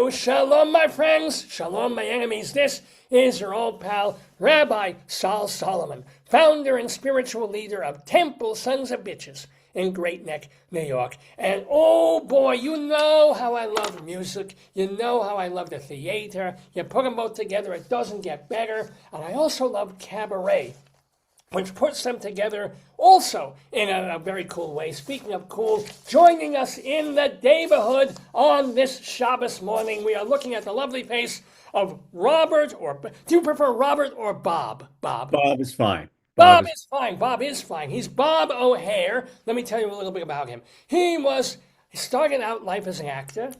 Shalom, my friends. Shalom, my enemies. This is your old pal, Rabbi Sol Solomon, founder and spiritual leader of Temple Sons of Bitches in Great Neck, New York. And oh boy, you know how I love music. You know how I love the theater. You put them both together, it doesn't get better. And I also love cabaret, which puts them together also in a very cool way. Speaking of cool, joining us in the neighborhood on this Shabbos morning, we are looking at the lovely face of Robert, or do you prefer Robert or Bob? Bob. Bob is fine. Bob is fine. Bob is fine. He's Bob O'Hare. Let me tell you a little bit about him. He started out life as an actor.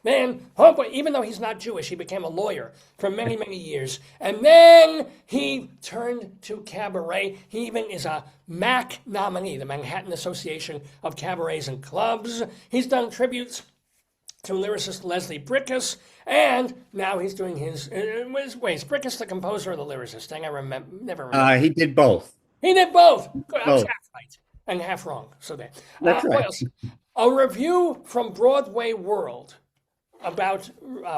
Man, oh boy, even though he's not Jewish, he became a lawyer for many, many years. And then he turned to cabaret. He even is a MAC nominee, the Manhattan Association of Cabarets and Clubs. He's done tributes to lyricist Leslie Bricusse, and now he's doing his, wait, is Bricusse the composer or the lyricist? Thing I never remember. He did both. He did both. Good, I was Both. half right and half wrong. So there. That's What right. else? A review from Broadway World about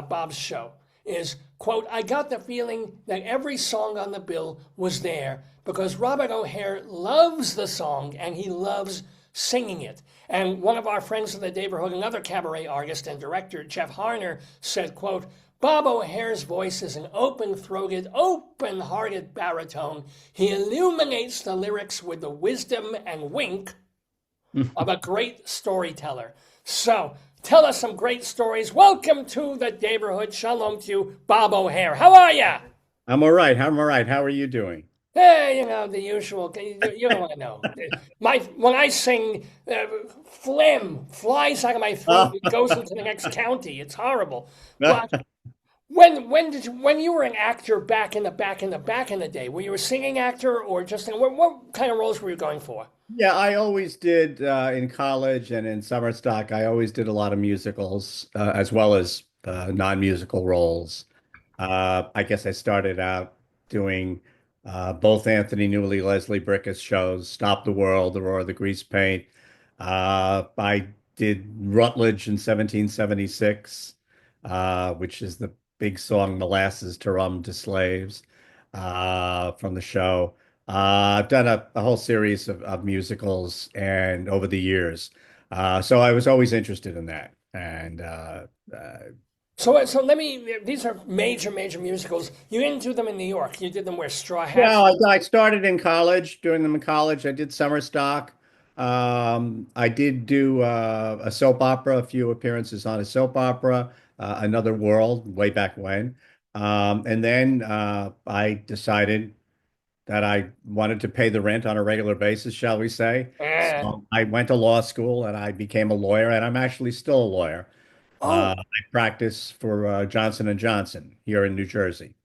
Bob's show is, quote, I got the feeling that every song on the bill was there because Robert O'Hare loves the song and he loves singing it. And one of our friends in the neighborhood, another cabaret artist and director, Jeff HARE, said, quote, Bob O'Hare's voice is an open-throated, open-hearted baritone. He illuminates the lyrics with the wisdom and wink of a great storyteller. So, tell us some great stories. Welcome to the neighborhood. Shalom to you, Bob O'Hare. How are you? I'm all right. I'm all right. How are you doing? Hey, you know, the usual. You don't want to know. When I sing, phlegm flies out of my throat and goes into the next county. It's horrible. But when you were an actor back in the day, were you a singing actor or just what kind of roles were you going for? Yeah, I always did in college and in summer stock. I always did a lot of musicals as well as non-musical roles. I guess I started out doing both Anthony Newley, Leslie Bricusse shows, Stop the World, The Roar of the Grease Paint. I did Rutledge in 1776, which is the big song "Molasses to Rum to Slaves" from the show. I've done a whole series of musicals and over the years. So I was always interested in that. And So let me. These are major musicals. You didn't do them in New York. You did them where Straw Hats. no, I started in college, doing them in college. I did summer stock. I did do a soap opera, a few appearances on a soap opera, Another World, way back when. And then I decided that I wanted to pay the rent on a regular basis, shall we say. Eh. So I went to law school and I became a lawyer, and I'm actually still a lawyer. Oh, I practice for Johnson and Johnson here in New Jersey.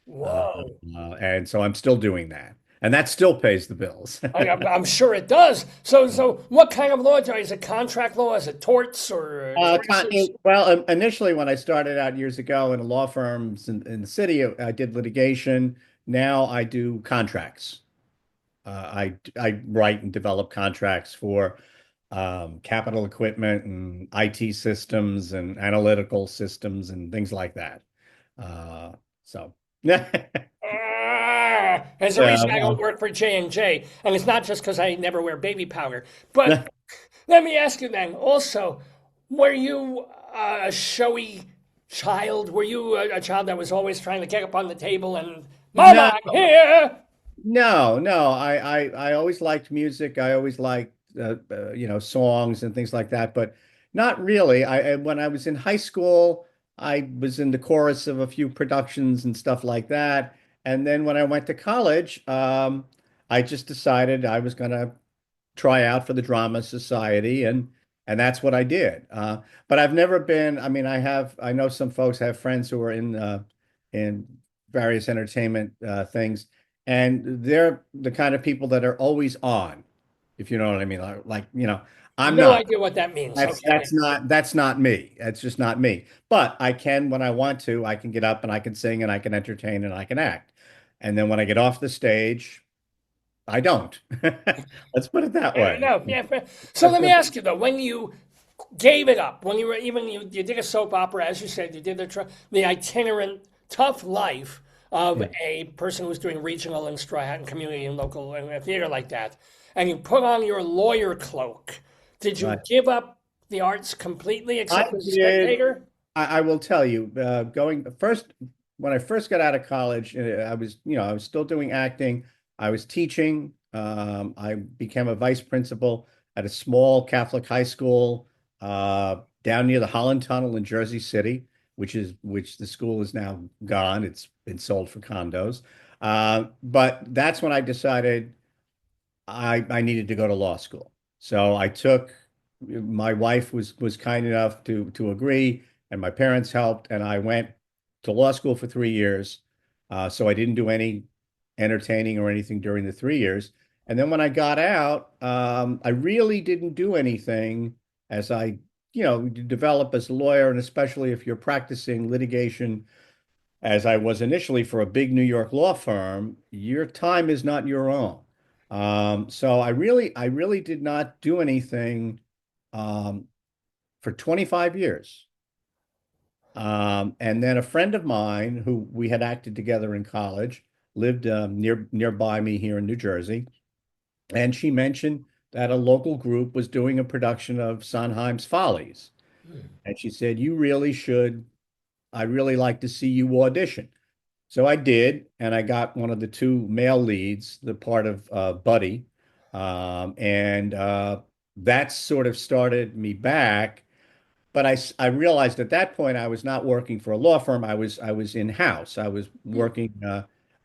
Uh, whoa. and so I'm still doing that. And that still pays the bills. I'm sure it does. So what kind of law? Is it contract law? Is it torts or traces? Well, initially, when I started out years ago in law firms in the city, I did litigation. Now I do contracts. I write and develop contracts for capital equipment and IT systems and analytical systems and things like that. So, yeah, There's a reason I don't well, work for J&J, and it's not just because I never wear baby powder. But let me ask you then, also, were you a showy child? Were you a child that was always trying to get up on the table and, no, Mama, I'm here? no. I always liked music. I always liked songs and things like that, but not really. When I was in high school, I was in the chorus of a few productions and stuff like that. And then when I went to college, I just decided I was going to try out for the Drama Society, and that's what I did. But I've never been. I mean, I know some folks have friends who are in various entertainment things, and they're the kind of people that are always on, if you know what I mean. I'm No not. idea what that means. Okay. That's not me. That's just not me. But I can, when I want to, I can get up and I can sing and I can entertain and I can act. And then when I get off the stage, I don't. Let's put it that Fair way. enough. Yeah. So let me ask you though, when you gave it up when you were even you did a soap opera, as you said, you did the itinerant tough life of Yeah, a person who's doing regional and Stratton community and local theater like that, and you put on your lawyer cloak. Did you right. give up the arts completely, I except as a did. spectator? I will tell you, going first, when I first got out of college, I was still doing acting. I was teaching. I became a vice principal at a small Catholic high school down near the Holland Tunnel in Jersey City, which the school is now gone. It's been sold for condos. But that's when I decided I needed to go to law school. So I took my wife was kind enough to agree, and my parents helped, and I went to law school for 3 years. So I didn't do any entertaining or anything during the 3 years. And then when I got out, I really didn't do anything as develop as a lawyer, and especially if you're practicing litigation as I was initially for a big New York law firm, your time is not your own. So I really did not do anything um, for 25 years. And then a friend of mine who we had acted together in college lived nearby me here in New Jersey, and she mentioned that a local group was doing a production of Sondheim's Follies, and she said, "You really should. I'd really like to see you audition." So I did, and I got one of the two male leads, the part of Buddy, and that sort of started me back. But I realized at that point I was not working for a law firm. I was in-house. I was working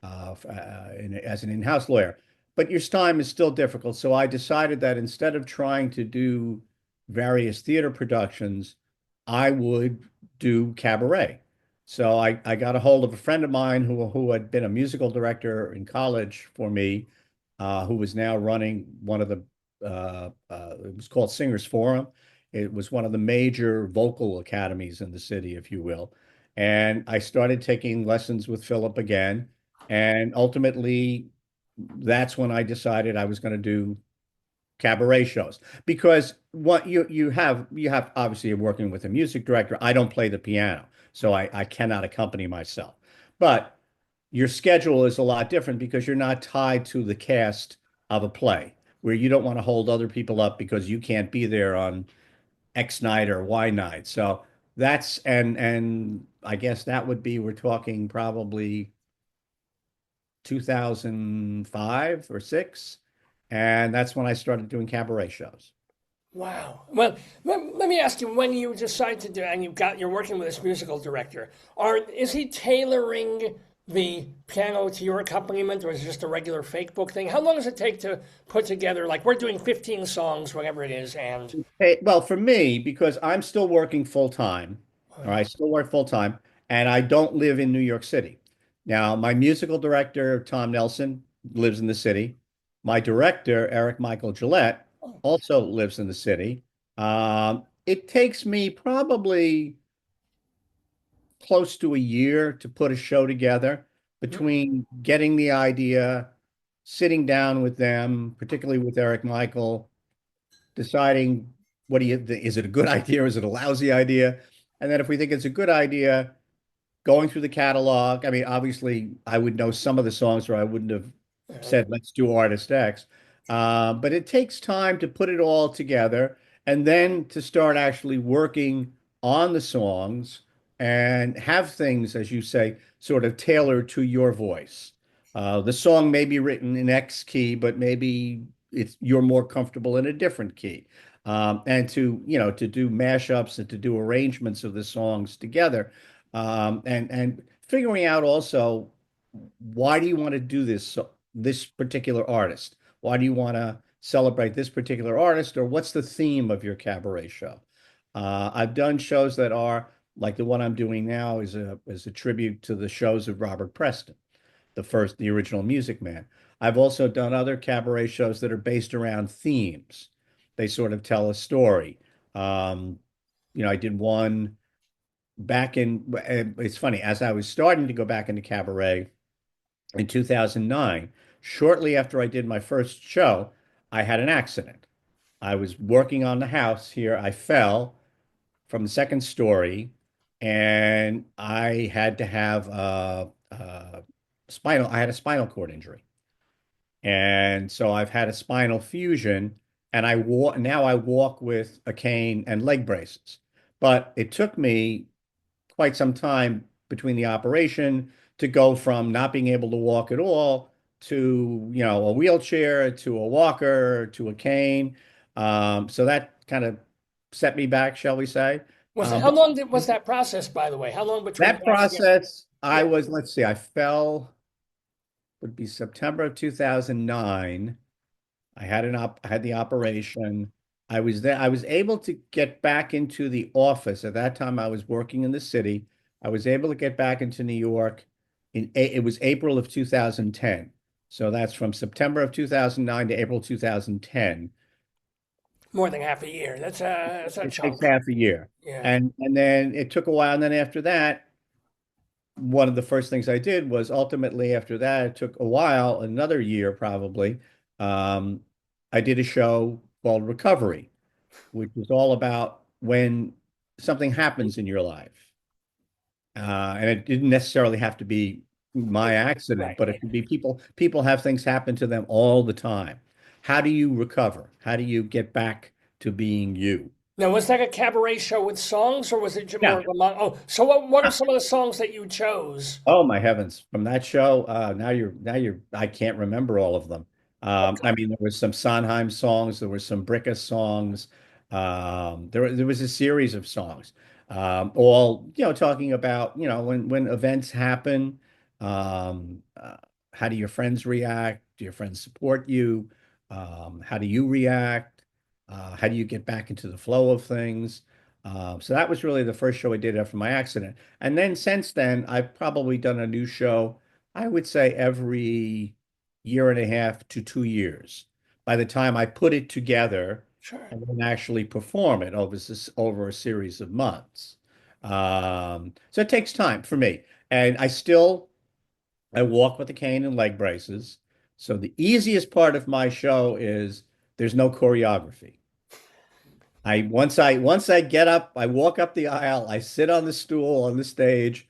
as an in-house lawyer. But your time is still difficult. So I decided that instead of trying to do various theater productions, I would do cabaret. So I got a hold of a friend of mine who had been a musical director in college for me, who was now running one of the it was called Singers Forum. It was one of the major vocal academies in the city, if you will. And I started taking lessons with Philip again. And ultimately, that's when I decided I was going to do cabaret shows because what you have obviously you're working with a music director. I don't play the piano, so I cannot accompany myself. But your schedule is a lot different because you're not tied to the cast of a play where you don't want to hold other people up because you can't be there on X night or Y night. So that's and I guess that would be we're talking probably 2005 or 6, and that's when I started doing cabaret shows. Wow. Well, let me ask you, when you decide to do, and you're working with this musical director, is he tailoring the piano to your accompaniment, or is it just a regular fake book thing? How long does it take to put together, like we're doing 15 songs, whatever it is, and Hey, well, for me, because I'm still working full time, or I still work full time, and I don't live in New York City. Now, my musical director, Tom Nelson, lives in the city. My director, Eric Michael Gillette, also lives in the city. It takes me probably close to a year to put a show together between getting the idea, sitting down with them, particularly with Eric Michael, deciding is it a good idea? Is it a lousy idea? And then if we think it's a good idea, going through the catalog. I mean, obviously, I would know some of the songs, or I wouldn't have said, let's do Artist X. But it takes time to put it all together and then to start actually working on the songs and have things, as you say, sort of tailored to your voice. The song may be written in X key, but maybe you're more comfortable in a different key. And to do mashups and to do arrangements of the songs together and figuring out also why do you want to do this particular artist? Why do you want to celebrate this particular artist, or what's the theme of your cabaret show? I've done shows that are like the one I'm doing now is a tribute to the shows of Robert Preston, the original Music Man. I've also done other cabaret shows that are based around themes. They sort of tell a story. Um, I did one back in, it's funny, as I was starting to go back into cabaret in 2009, shortly after I did my first show, I had an accident. I was working on the house here. I fell from the second story, and I had to have I had a spinal cord injury. And so I've had a spinal fusion, and I walk with a cane and leg braces. But it took me quite some time between the operation to go from not being able to walk at all to, a wheelchair, to a walker, to a cane. So that kind of set me back, shall we say. Was it, how But long was that process, by the way? How long between that the accident? process, Yeah. let's see, I fell, would be September of 2009. I had the operation. I was there. I was able to get back into the office. At that time, I was working in the city. I was able to get back into New York it was April of 2010. So that's from September of 2009 to April 2010. More than half a year. That's a It takes chunk. half a year. Yeah. And then it took a while. And then after that, one of the first things I did was ultimately after that, it took a while, another year probably. Um, I did a show called Recovery, which is all about when something happens in your life. And it didn't necessarily have to be my accident, Right, but it right. could be people have things happen to them all the time. How do you recover? How do you get back to being you? Now, was that a cabaret show with songs, or was it more Yeah. of a Oh, so what are some of the songs that you chose? Oh my heavens. From that show, now you're I can't remember all of them. I mean, there was some Sondheim songs, there were some Bricusse songs. There was a series of songs. All, talking about, when events happen, how do your friends react? Do your friends support you? How do you react? How do you get back into the flow of things? So that was really the first show I did after my accident. And then since then, I've probably done a new show, I would say every year and a half to 2 years. By the time I put it together Sure. and then actually perform it over a series of months. So it takes time for me. And I walk with a cane and leg braces. So the easiest part of my show is there's no choreography. Once I get up, I walk up the aisle, I sit on the stool on the stage.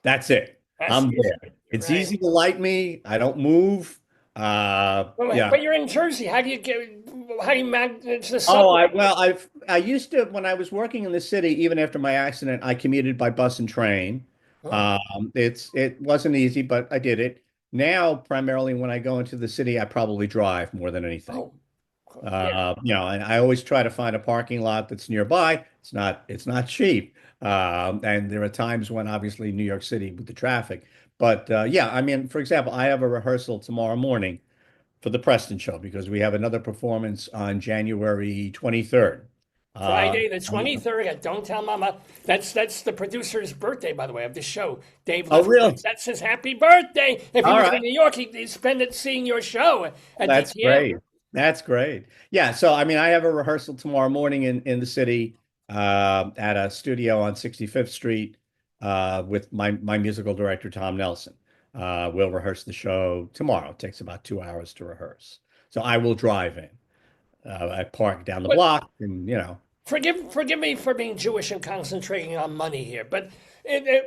That's it. That's I'm easy. there. It's Right. easy to light me. I don't move. But Yeah. but you're in Jersey. How do you manage the Oh, subway? I used to when I was working in the city, even after my accident, I commuted by bus and train. Oh, It wasn't easy, but I did it. Now, primarily when I go into the city, I probably drive more than anything. oh, yeah. And I always try to find a parking lot that's nearby. It's not cheap. And there are times when obviously New York City with the traffic. But yeah, I mean, for example, I have a rehearsal tomorrow morning for the Preston show because we have another performance on January 23rd. Uh, Friday the 23rd at Don't Tell Mama. That's the producer's birthday, by the way, of the show, Dave oh, really? Lefkowitz. That's his happy birthday. If he All was in right. New York, he'd spend it seeing your show at That's DTM. great. That's great. Yeah. So, I mean, I have a rehearsal tomorrow morning in the city at a studio on 65th Street with my musical director, Tom Nelson. We'll rehearse the show tomorrow. It takes about 2 hours to rehearse. So I will drive in. I park down the But block and, forgive me for being Jewish and concentrating on money here, but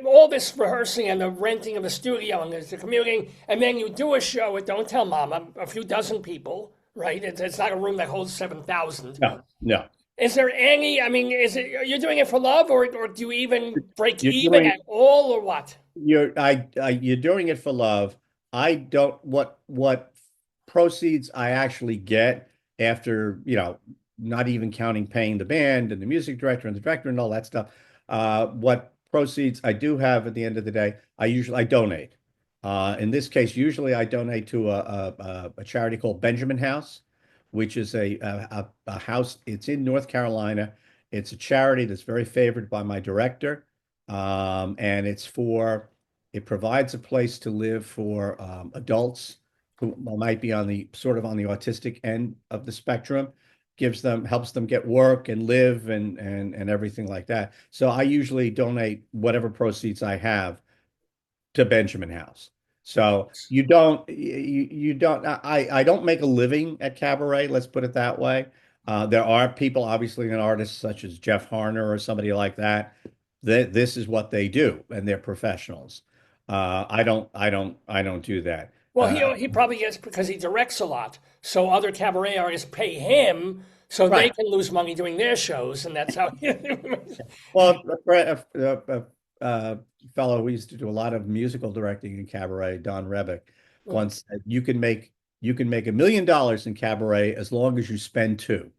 all this rehearsing and the renting of a studio and there's the commuting, and then you do a show at Don't Tell Mama, a few dozen people, right? It's not a room that holds 7,000. no, no. Is there any? I mean, is it you're doing it for love, or do you even break You're even doing at all, or what? you're doing it for love. I don't what proceeds I actually get after, not even counting paying the band and the music director and the director and all that stuff. What proceeds I do have at the end of the day, I donate. In this case, usually I donate to a charity called Benjamin House, which is a house. It's in North Carolina. It's a charity that's very favored by my director. And it provides a place to live for adults who might be on the sort of on the autistic end of the spectrum, helps them get work and live and everything like that. So I usually donate whatever proceeds I have to Benjamin House. So you don't I don't make a living at cabaret, let's put it that way. There are people, obviously, an artist such as Jeff Harner or somebody like that, that this is what they do, and they're professionals. I don't do that. Well, he probably gets because he directs a lot, so other cabaret artists pay him so they Right. can lose money doing their shows, and that's how. Well, a fellow who used to do a lot of musical directing in cabaret, Don Rebick, once said, you can make $1 million in cabaret as long as you spend two.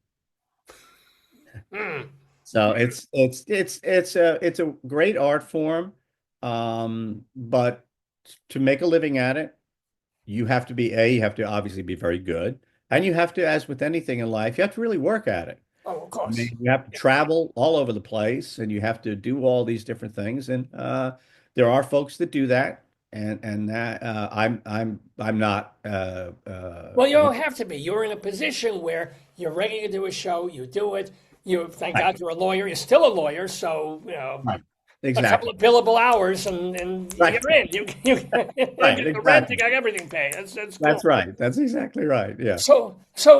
Mm. So it's a great art form, but to make a living at it, you have to obviously be very good, and you have to, as with anything in life, you have to really work at it. Oh, of I course. mean, you have to travel all over the place, and you have to do all these different things, and there are folks that do that, and that I'm not. Well, you don't have to be. You're in a position where you're ready to do a show. You do it. You thank Right, God you're a lawyer. You're still a lawyer, so right, a couple exactly, of billable hours, and right, you're in. You right, get the rent. You exactly. got everything paid. That's That's cool. right. That's exactly right. Yeah. So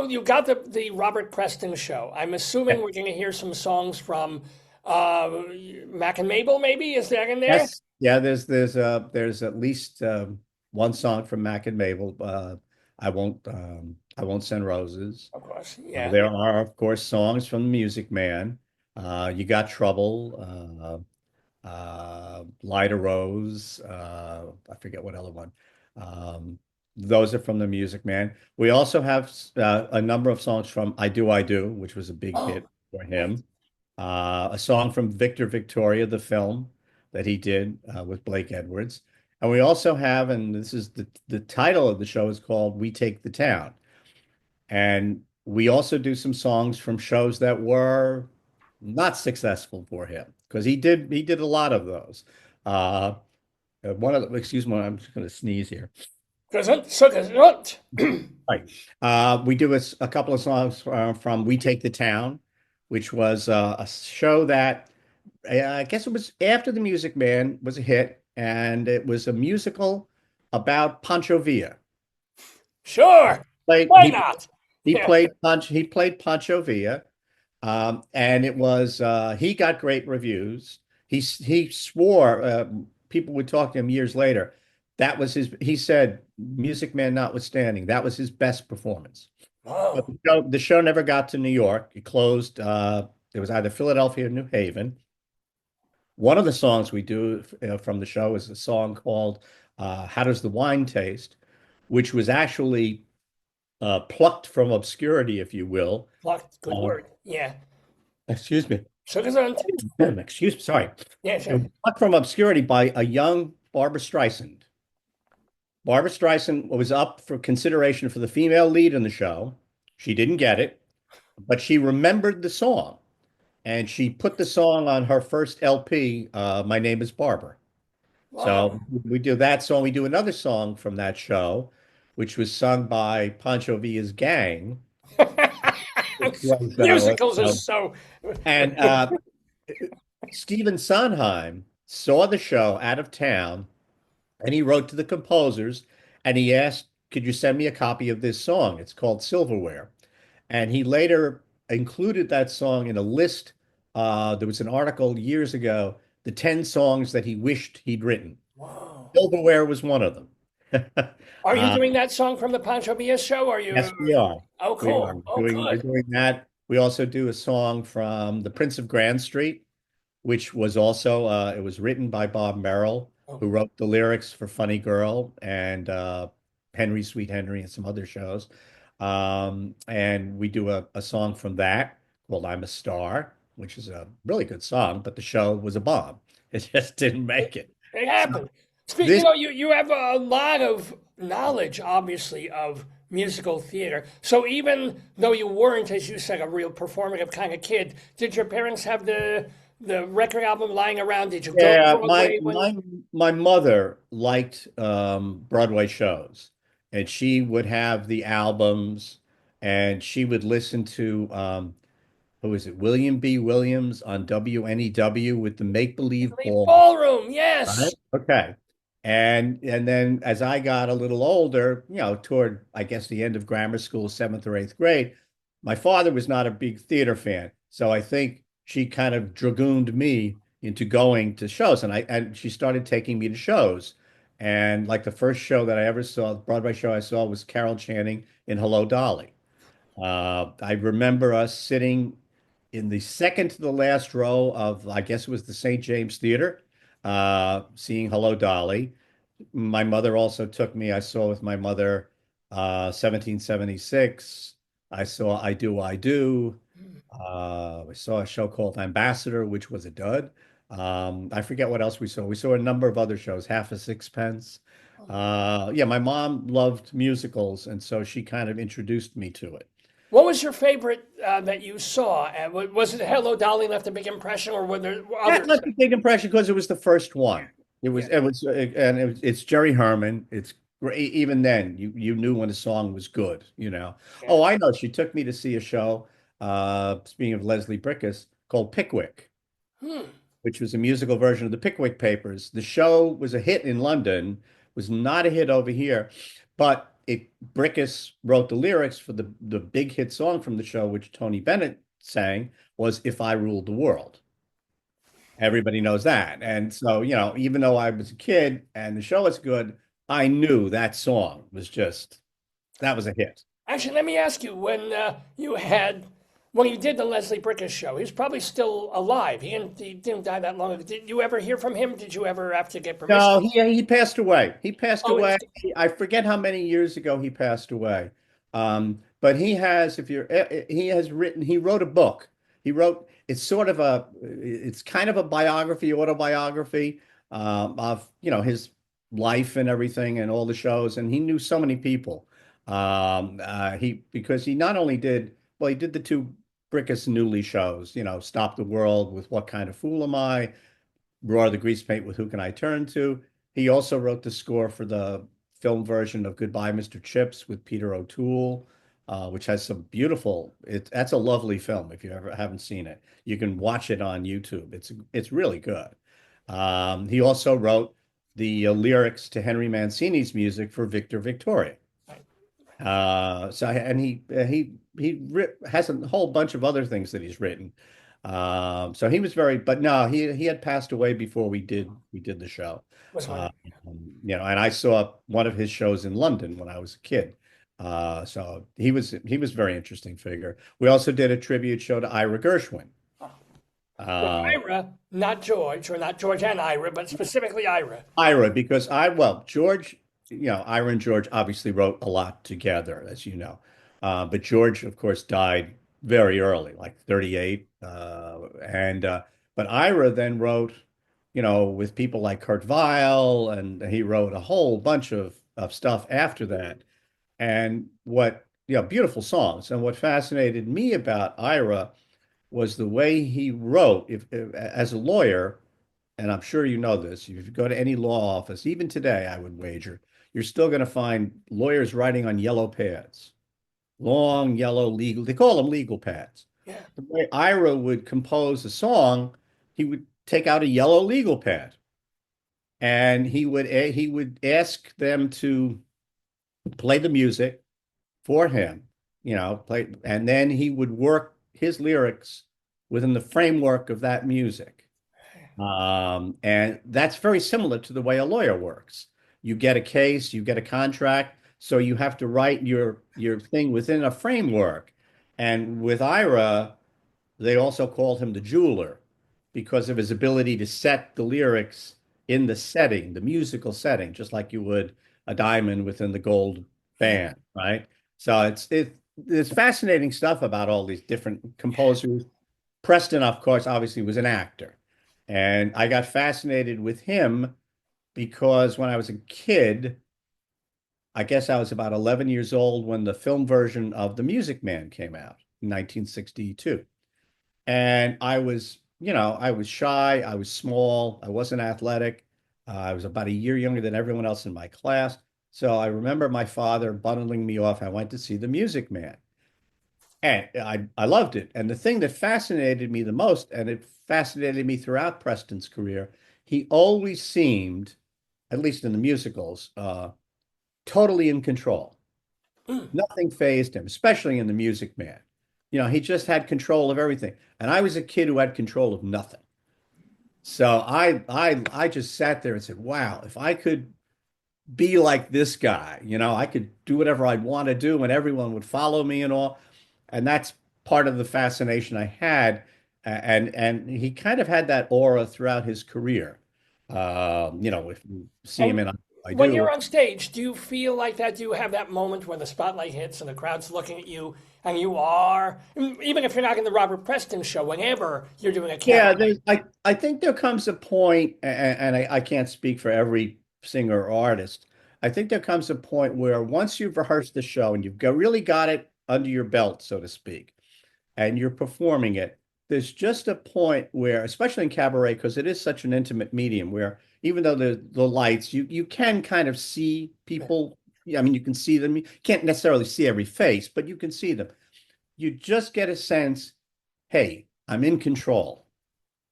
you got the Robert Preston show. I'm assuming Yeah. we're going to hear some songs from Mac and Mabel. Maybe is that in there? Yes. Yeah. There's at least one song from Mac and Mabel. I won't send roses. Of course. Yeah. There are, of course, songs from the Music Man. You Got Trouble, Light a Rose. I forget what other one. Um, those are from the Music Man. We also have a number of songs from I Do, which was a big Oh, hit for right. him. A song from Victor Victoria, the film that he did with Blake Edwards. And we also have, and this is the title of the show is called We Take the Town. And we also do some songs from shows that were not successful for him because he did a lot of those. Uh, excuse me, I'm just going to sneeze here. Gesund, so gesund. Right. We do a couple of songs from We Take the Town, which was a show that I guess it was after The Music Man was a hit, and it was a musical about Pancho Villa. Sure. Played Why he not? he Yeah. played Pancho Villa, and it was he got great reviews. He swore people would talk to him years later. That was his. He said, "Music Man notwithstanding, that was his best performance." But Oh. the show never got to New York. It closed. It was either Philadelphia or New Haven. One of the songs we do from the show is a song called "How Does the Wine Taste," which was actually plucked from obscurity, if you will. Plucked. Good Um, word. Yeah. excuse me. So gesund. Excuse me. Sorry. Yeah, It sure. was plucked from obscurity by a young Barbara Streisand. Barbara Streisand was up for consideration for the female lead in the show. She didn't get it, but she remembered the song and she put the song on her first LP, My Name is Barbara. Wow. So we do that song. We do another song from that show, which was sung by Pancho Villa's gang, which was, Musicals are so. and Stephen Sondheim saw the show out of town and he wrote to the composers and he asked, could you send me a copy of this song? It's called Silverware. And he later included that song in a list. There was an article years ago, the 10 songs that he wished he'd written. Whoa. Silverware was one of them. Are you Uh, doing that song from the Pancho Villa show? Are you? yes, we are. Oh, We are cool. Oh, we're good. doing that. We also do a song from The Prince of Grand Street, which was also it was written by Bob Merrill, Oh, who wrote the lyrics for Funny Girl and Henry Sweet Henry and some other shows. And we do a song from that called I'm a Star, which is a really good song, but the show was a bomb. It just didn't make it. it So happened. this You have a lot of knowledge, obviously, of musical theater. So even though you weren't, as you said, a real performative kind of kid, did your parents have the record album lying around? Did you go to Yeah, my Broadway when? my my mother liked Broadway shows, and she would have the albums, and she would listen to who is it, William B. Williams on WNEW with the Make Believe The Ball, ballroom, right? yes. Okay, and then as I got a little older, toward I guess the end of grammar school, seventh or eighth grade, my father was not a big theater fan, so I think she kind of dragooned me into going to shows, and she started taking me to shows. And like the first show that I ever saw, Broadway show I saw was Carol Channing in Hello Dolly. I remember us sitting in the second to the last row of, I guess it was the St. James Theater, seeing Hello Dolly. My mother also took me. I saw with my mother 1776. I saw I Do, I Do. We saw a show called Ambassador, which was a dud. I forget what else we saw. We saw a number of other shows, Half a Sixpence. Yeah, my mom loved musicals, and so she kind of introduced me to it. What was your favorite that you saw? Was it Hello Dolly left a big impression, or were there That others? left a big impression because it was the first one. Yeah. It's Jerry Herman. It's great. Even then, you knew when a song was good, you know. Yeah. Oh, I know. She took me to see a show, speaking of Leslie Bricusse, called Pickwick, Hmm. which was a musical version of the Pickwick Papers. The show was a hit in London, was not a hit over here, but Bricusse wrote the lyrics for the big hit song from the show, which Tony Bennett sang, was "If I Ruled the World." Everybody knows that. And so, even though I was a kid and the show was good, I knew that song was just, that was a hit. Actually, let me ask you: when you did the Leslie Bricusse show, he was probably still alive. He didn't die that long ago. Did you ever hear from him? Did you ever have to get permission? No, he passed away. He passed Oh, away. I forget how many years ago he passed away. But he has, if you're, he has written, he wrote a book. It's sort of it's kind of a biography, autobiography, of, his life and everything and all the shows. And he knew so many people. Because he not only did, well, he did the two Brickus Newley shows, Stop the World with What Kind of Fool Am I? Roar the Grease Paint with Who Can I Turn To? He also wrote the score for the film version of Goodbye, Mr. Chips with Peter O'Toole, which has some that's a lovely film if you ever haven't seen it. You can watch it on YouTube. It's really good. He also wrote the lyrics to Henry Mancini's music for Victor Victoria. And has a whole bunch of other things that he's written. So he was but no, he had passed away before we did the show. Was Uh, one. and I saw one of his shows in London when I was a kid. So he was a very interesting figure. We also did a tribute show to Ira Gershwin. With Uh, Ira, not George, or not George and Ira, but specifically Ira. Ira, because George, Ira and George obviously wrote a lot together, as you know. But George, of course, died very early, like 38. But Ira then wrote, with people like Kurt Weill, and he wrote a whole bunch of stuff after that. And beautiful songs. And what fascinated me about Ira was the way he wrote, as a lawyer, and I'm sure you know this, if you go to any law office, even today, I would wager, you're still going to find lawyers writing on yellow pads, long yellow legal, they call them legal pads. Yeah. The way Ira would compose a song, he would take out a yellow legal pad and he would ask them to play the music for him, and then he would work his lyrics within the framework of that music. And that's very similar to the way a lawyer works. You get a case, you get a contract, so you have to write your thing within a framework. And with Ira, they also called him the jeweler because of his ability to set the lyrics in the setting, the musical setting, just like you would a diamond within the gold Yeah. band, right? So there's fascinating stuff about all these different composers. Preston, of course, obviously was an actor. And I got fascinated with him because when I was a kid, I guess I was about 11 years old when the film version of The Music Man came out in 1962. And I was shy, I was small, I wasn't athletic. I was about a year younger than everyone else in my class. So I remember my father bundling me off. I went to see The Music Man. And I loved it. And the thing that fascinated me the most, and it fascinated me throughout Preston's career, he always seemed, at least in the musicals, totally in control. Mm. Nothing fazed him, especially in The Music Man. He just had control of everything. And I was a kid who had control of nothing. So I just sat there and said, wow, if I could be like this guy, I could do whatever I'd want to do and everyone would follow me and all. And that's part of the fascination I had. And he kind of had that aura throughout his career. If you see him, And and I when do. you're on stage, do you feel like that? Do you have that moment when the spotlight hits and the crowd's looking at you and you are, even if you're not in the Robert Preston show, whenever you're doing a Yeah, cabaret? I think there comes a point, and I can't speak for every singer or artist. I think there comes a point where once you've rehearsed the show and really got it under your belt, so to speak, and you're performing it, there's just a point where, especially in cabaret, because it is such an intimate medium, where even though the lights, you can kind of see people. Yeah, I mean, you can see them. You can't necessarily see every face, but you can see them. You just get a sense, hey, I'm in control.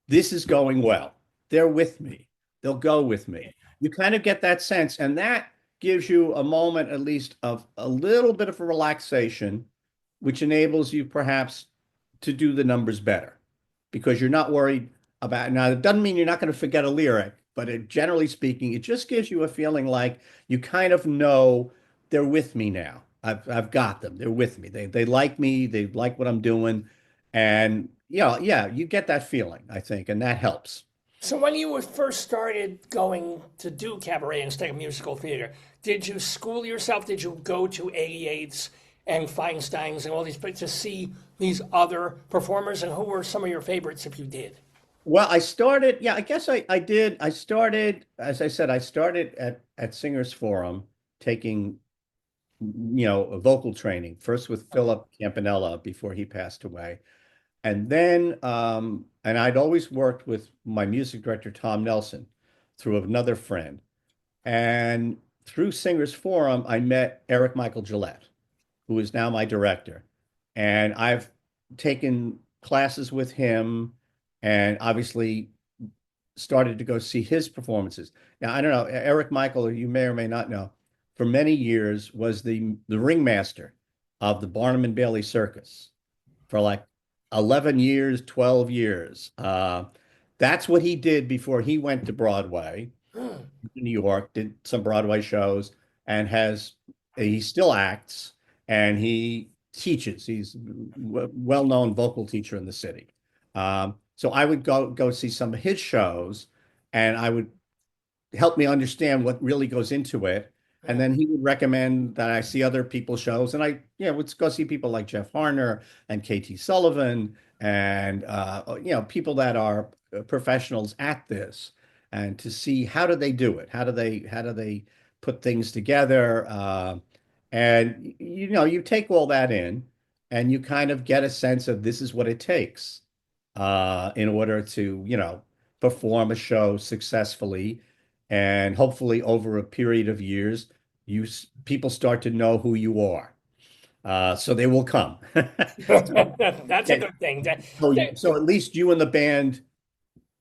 This is going well. They're with me. They'll go with me. You kind of get that sense, and that gives you a moment, at least, of a little bit of a relaxation, which enables you perhaps to do the numbers better because you're not worried about. Now, it doesn't mean you're not going to forget a lyric, but generally speaking, it just gives you a feeling like you kind of know they're with me now. I've got them. They're with me. They like me. They like what I'm doing. And yeah, you get that feeling, I think, and that helps. So when you first started going to do cabaret instead of musical theater, did you school yourself? Did you go to 88s and Feinsteins and all these to see these other performers? And who were some of your favorites if you did? Well, I started, yeah, I guess I did. I started, as I said, I started at Singers Forum taking, vocal training, first with Philip Campanella before he passed away. And then, and I'd always worked with my music director, Tom Nelson, through another friend. And through Singers Forum, I met Eric Michael Gillette, who is now my director. And I've taken classes with him and obviously started to go see his performances. Now, I don't know, Eric Michael, you may or may not know, for many years was the ringmaster of the Barnum and Bailey Circus for like 11 years, 12 years. That's what he did before he went to Broadway in New York, did some Broadway shows, and he still acts and he teaches. He's a well-known vocal teacher in the city. So I would go see some of his shows, and I would help me understand what really goes into it. And then he would recommend that I see other people's shows, and I, would go see people like Jeff Harner and KT Sullivan, and people that are professionals at this, and to see how do they do it, how do they put things together, and you take all that in, and you kind of get a sense of this is what it takes in order to perform a show successfully, and hopefully over a period of years people start to know who you are, so they will come. That's a Yeah, good thing. so at least you and the band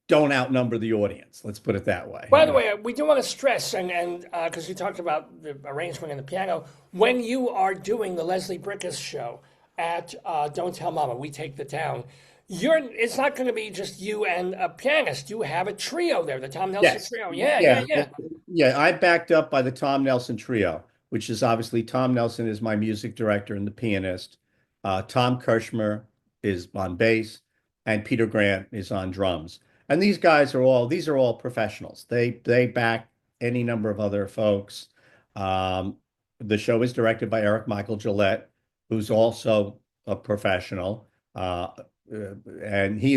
don't outnumber the audience. Let's put it that way. By the way, we do want to stress, and because you talked about the arrangement and the piano, when you are doing the Leslie Bricusse show at Don't Tell Mama, We Take the Town, it's not going to be just you and a pianist. You have a trio there, the Tom Nelson Yes. trio. Yeah, yeah, Yeah. yeah. Yeah. I backed up by the Tom Nelson Trio, which is obviously Tom Nelson is my music director and the pianist. Tom Kirshmer is on bass, and Peter Grant is on drums. And these are all professionals. They back any number of other folks. Um, the show is directed by Eric Michael Gillette, who's also a professional. And he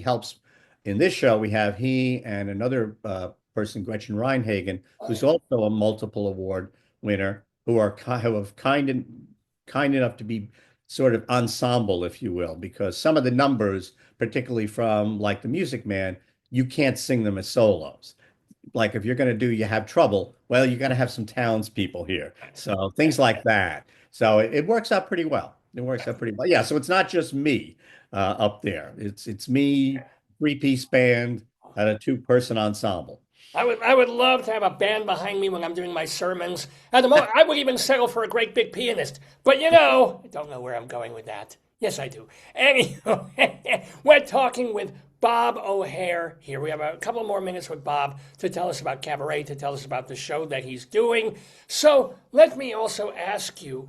helps in this show. We have he and another person, Gretchen Reinhagen, Oh, who's yeah. also a multiple award winner, who have kind enough to be sort of ensemble, if you will, because some of the numbers, particularly from like the Music Man, you can't sing them as solos. Like if you're going to do You Have Trouble, well, you got to have some townspeople here. So things like that. So it works out pretty well. It works out pretty well. Yeah. So it's not just me up there. It's me, three-piece band, and a two-person ensemble. I would love to have a band behind me when I'm doing my sermons. At the moment, I would even settle for a great big pianist. But I don't know where I'm going with that. Yes, I do. Anyway, we're talking with Bob O'Hare here. We have a couple more minutes with Bob to tell us about cabaret, to tell us about the show that he's doing. So let me also ask you.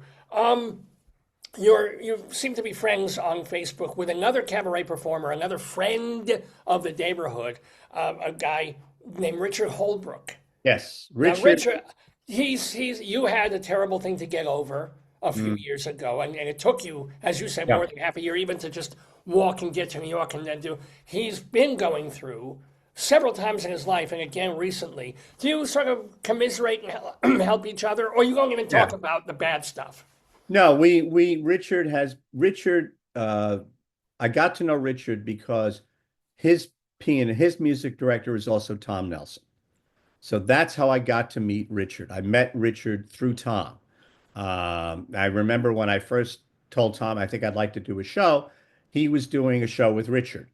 You seem to be friends on Facebook with another cabaret performer, another friend of the neighborhood, a guy named Richard Holbrook. Yes, Now, Richard. Richard, he's you had a terrible thing to get over a few Mm, years ago, and it took you, as you said, yeah. more than half a year even to just walk and get to New York and then do. He's been going through several times in his life, and again recently. Do you sort of commiserate and help each other, or you don't even talk Yeah. about the bad stuff? No, we Richard I got to know Richard because his music director is also Tom Nelson. So that's how I got to meet Richard. I met Richard through Tom. I remember when I first told Tom I think I'd like to do a show, he was doing a show with Richard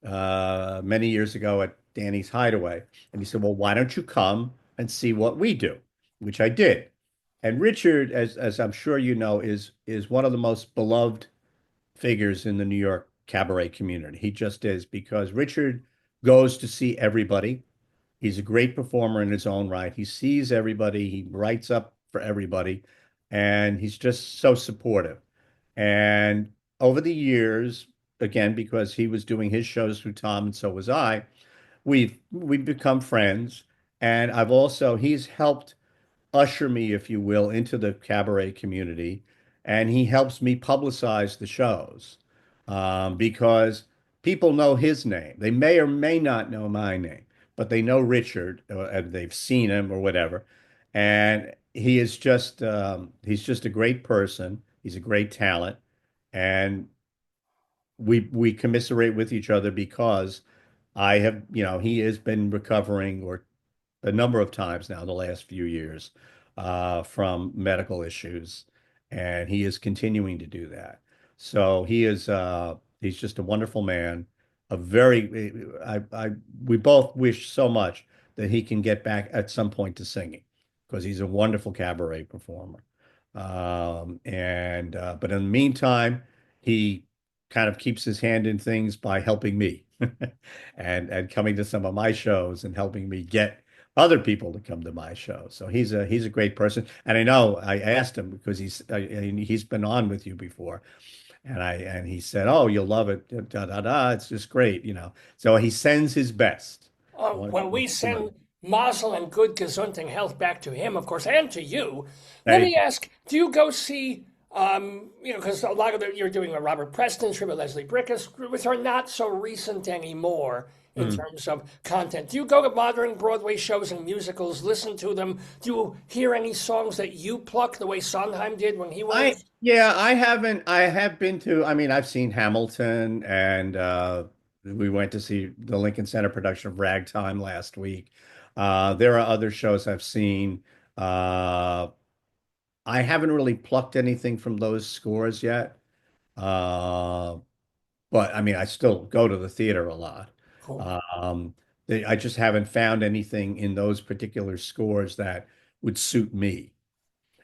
many years ago at Danny's Hideaway. And he said, well, why don't you come and see what we do? Which I did. And Richard, as I'm sure you know, is one of the most beloved figures in the New York cabaret community. He just is because Richard goes to see everybody. He's a great performer in his own right. He sees everybody, he writes up for everybody, and he's just so supportive. And over the years, again, because he was doing his shows through Tom and so was I, we've become friends. And he's helped usher me, if you will, into the cabaret community, and he helps me publicize the shows because people know his name. They may or may not know my name, but they know Richard, and they've seen him or whatever. And he's just a great person. He's a great talent, and we commiserate with each other because he has been recovering or a number of times now the last few years from medical issues, and he is continuing to do that. So he's just a wonderful man. A very we both wish so much that he can get back at some point to singing because he's a wonderful cabaret performer. And but in the meantime, he kind of keeps his hand in things by helping me and coming to some of my shows and helping me get other people to come to my show. So he's a great person. And I know I asked him because he's been on with you before. And he said, "Oh, you'll love it. Da da da. It's just great, you know." So he sends his best. I want Well, we send Mazel and good Gesundung health back to him, of course, and to you. Let Thank me you. ask, do you go see, because a lot of you're doing a Robert Preston, Tribute Leslie Bricusse, which are not so recent anymore in Mm. terms of content. Do you go to modern Broadway shows and musicals, listen to them? Do you hear any songs that you pluck the way Sondheim did when he was? I haven't. I have been to, I mean, I've seen Hamilton, and we went to see the Lincoln Center production of Ragtime last week. There are other shows I've seen. Uh, I haven't really plucked anything from those scores yet. Uh, but I mean, I still go to the theater a lot. Cool. Um, I just haven't found anything in those particular scores that would suit me.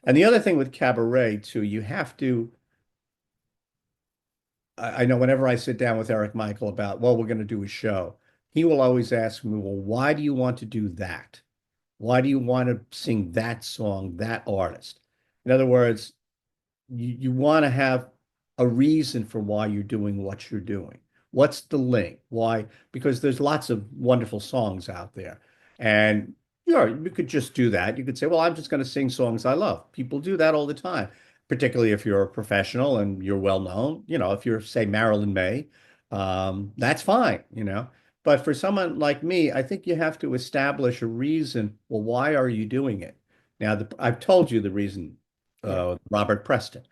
And the other thing with cabaret too, you have to. I know whenever I sit down with Eric Michael about, well, we're going to do a show, he will always ask me, well, why do you want to do that? Why do you want to sing that song, that artist? In other words, you want to have a reason for why you're doing what you're doing. What's the link? Why? Because there's lots of wonderful songs out there. And you could just do that. You could say, well, I'm just going to sing songs I love. People do that all the time, particularly if you're a professional and you're well known. If you're, say, Marilyn May, that's fine. But for someone like me, I think you have to establish a reason. Well, why are you doing it? Now, I've told you the reason, Yeah. Robert Preston.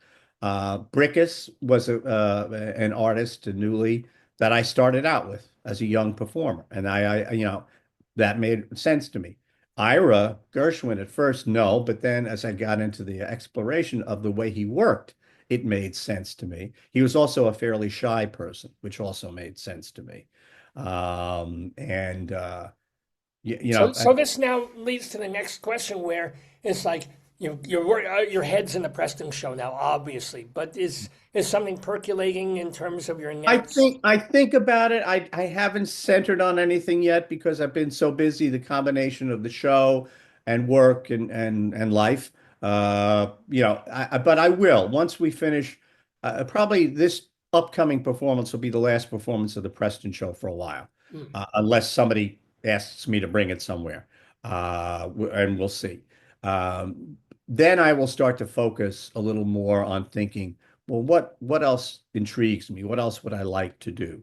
Bricusse was an artist, newly, that I started out with as a young performer, and that made sense to me. Ira Gershwin at first, no, but then as I got into the exploration of the way he worked, it made sense to me. He was also a fairly shy person, which also made sense to me. And So this now leads to the next question, where it's like your head's in the Preston show now, obviously, but is something percolating in terms of your I next? think I think about it. I haven't centered on anything yet because I've been so busy, the combination of the show and work and life. But I will once we finish. Probably this upcoming performance will be the last performance of the Preston show for a while, Hmm. unless somebody asks me to bring it somewhere, and we'll see. Then I will start to focus a little more on thinking, well, what else intrigues me? What else would I like to do?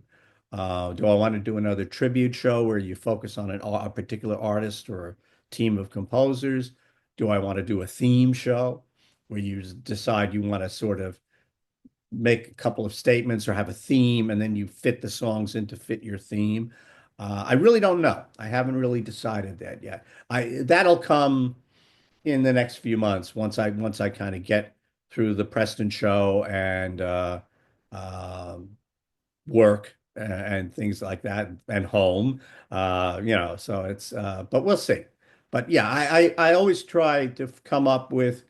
Do I want to do another tribute show where you focus on a particular artist or a team of composers? Do I want to do a theme show where you decide you want to sort of make a couple of statements or have a theme and then you fit the songs in to fit your theme? I really don't know. I haven't really decided that yet. That'll come in the next few months once I kind of get through the Preston show and work and things like that and home. So it's but we'll see. But yeah, I always try to come up with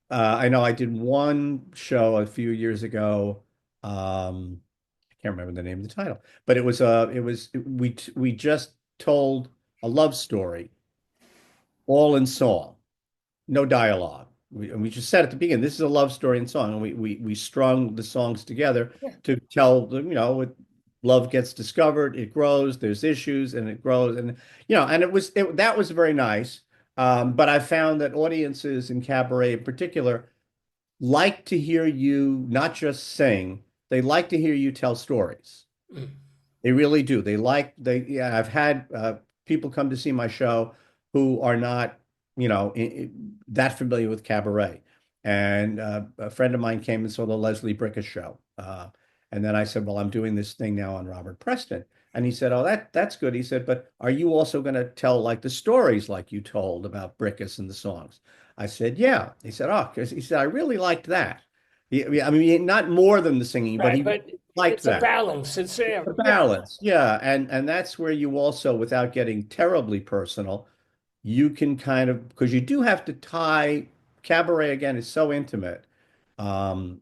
I know I did one show a few years ago. I can't remember the name of the title, but we just told a love story all in song, no dialogue. We just said at the beginning, this is a love story and song, and we strung the songs together Yeah. to tell them, love gets discovered, it grows, there's issues, and it grows, and and that was very nice. But I found that audiences in cabaret in particular like to hear you not just sing, they like to hear you tell stories. Mm. They really do. Yeah, I've had people come to see my show who are not, that familiar with cabaret. And a friend of mine came and saw the Leslie Bricusse show. And then I said, well, I'm doing this thing now on Robert Preston. And he said, oh, that's good. He said, but are you also going to tell like the stories like you told about Bricusse and the songs? I said, yeah. He said, oh, 'cause he said, I really liked that. I mean, not more than the singing, but Right, he but liked it's a that. balance. It's The yeah. balance, yeah, and that's where you also, without getting terribly personal, you can kind of because you do have to tie cabaret again is so intimate. Um,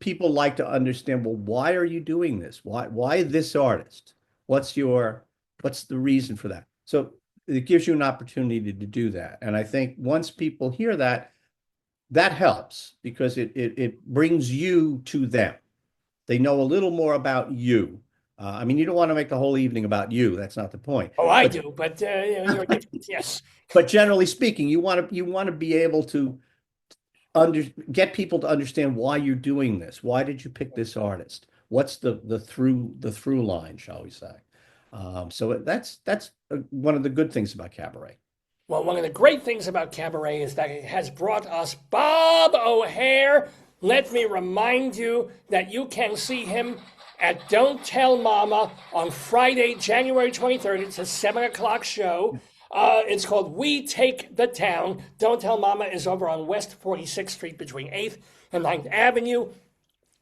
People like to understand, well, why are you doing this? Why this artist? What's your what's the reason for that? So it gives you an opportunity to do that. And I think once people hear that, that helps because it brings you to them. They know a little more about you. I mean, you don't want to make the whole evening about you. That's not the point. Oh, I But do, but you're different. Yes. but generally speaking, you want to be able to get people to understand why you're doing this. Why did you pick this artist? What's the through line, shall we say? So that's one of the good things about cabaret. Well, one of the great things about cabaret is that it has brought us Bob O'Hare. Let me remind you that you can see him at Don't Tell Mama on Friday, January 23rd. It's a 7 o'clock show. It's called We Take the Town. Don't Tell Mama is over on West 46th Street between 8th and 9th Avenue.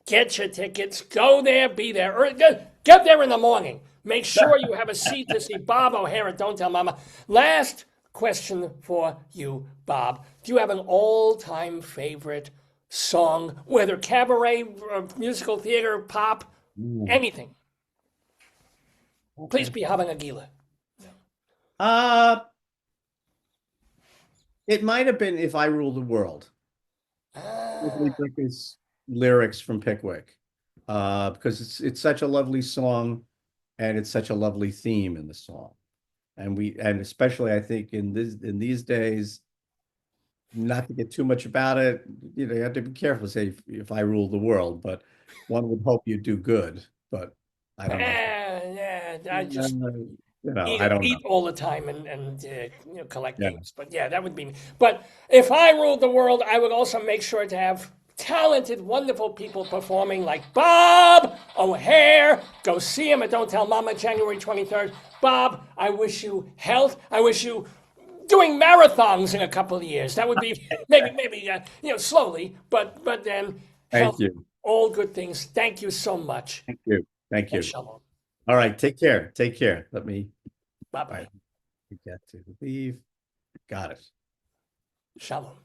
Get your tickets. Go there. Be there. Get there in the morning. Make sure you have a seat to see Bob O'Hare at Don't Tell Mama. Last question for you, Bob. Do you have an all-time favorite song, whether cabaret, musical theater, pop, Ooh, anything? Please okay. be Having Aguila. Uh, it might have been If I Rule the World. Leslie Ah, Bricusse lyrics from Pickwick. Because it's such a lovely song and it's such a lovely theme in the song. And especially I think in these days, not to get too much about it, you have to be careful, say if I rule the world, but one would hope you do good, but I don't know. yeah, I just I don't eat know. all the time and collect Yeah. things. But yeah, that would be me. But if I ruled the world, I would also make sure to have talented, wonderful people performing like Bob O'Hare. Go see him at Don't Tell Mama, January 23rd. Bob, I wish you health. I wish you doing marathons in a couple of years. That would be maybe slowly, but then Thank health, you. all good things. Thank you so much. Thank you. Thank And you. shalom. All right. Take care. Take care. Bye All right. bye. We get to leave. Got it. Shalom.